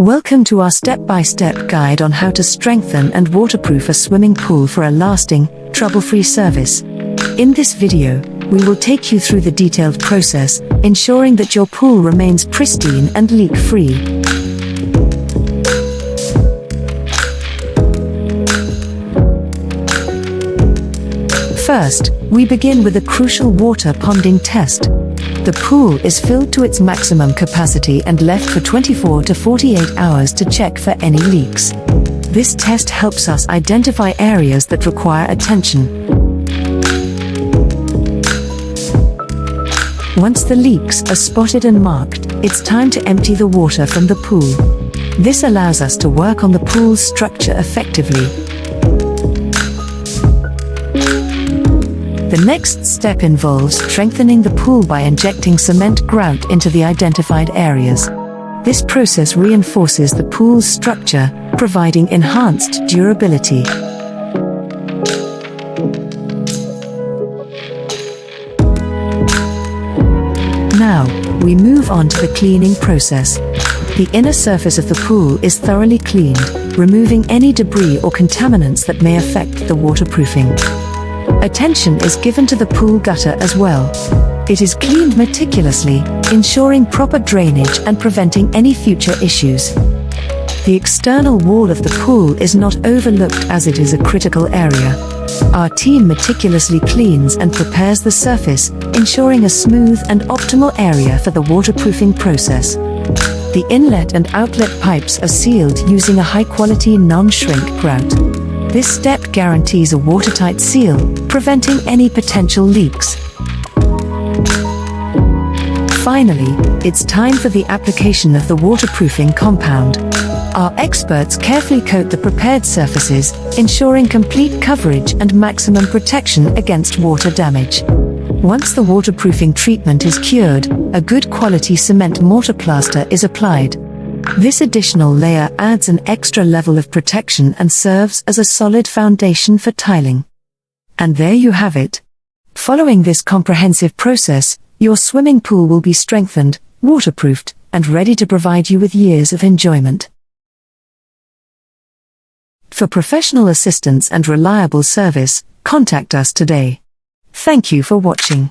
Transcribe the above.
Welcome to our step-by-step guide on how to strengthen and waterproof a swimming pool for a lasting, trouble-free service. In this video, we will take you through the detailed process, ensuring that your pool remains pristine and leak-free. First, we begin with a crucial water ponding test. The pool is filled to its maximum capacity and left for 24 to 48 hours to check for any leaks. This test helps us identify areas that require attention. Once the leaks are spotted and marked, it's time to empty the water from the pool. This allows us to work on the pool's structure effectively. The next step involves strengthening the pool by injecting cement grout into the identified areas. This process reinforces the pool's structure, providing enhanced durability. Now, we move on to the cleaning process. The inner surface of the pool is thoroughly cleaned, removing any debris or contaminants that may affect the waterproofing. Attention is given to the pool gutter as well. It is cleaned meticulously, ensuring proper drainage and preventing any future issues. The external wall of the pool is not overlooked as it is a critical area. Our team meticulously cleans and prepares the surface, ensuring a smooth and optimal area for the waterproofing process. The inlet and outlet pipes are sealed using a high-quality non-shrink grout. This step guarantees a watertight seal, preventing any potential leaks. Finally, it's time for the application of the waterproofing compound. Our experts carefully coat the prepared surfaces, ensuring complete coverage and maximum protection against water damage. Once the waterproofing treatment is cured, a good quality cement mortar plaster is applied. This additional layer adds an extra level of protection and serves as a solid foundation for tiling. And there you have it. Following this comprehensive process, your swimming pool will be strengthened, waterproofed, and ready to provide you with years of enjoyment. For professional assistance and reliable service, contact us today. Thank you for watching.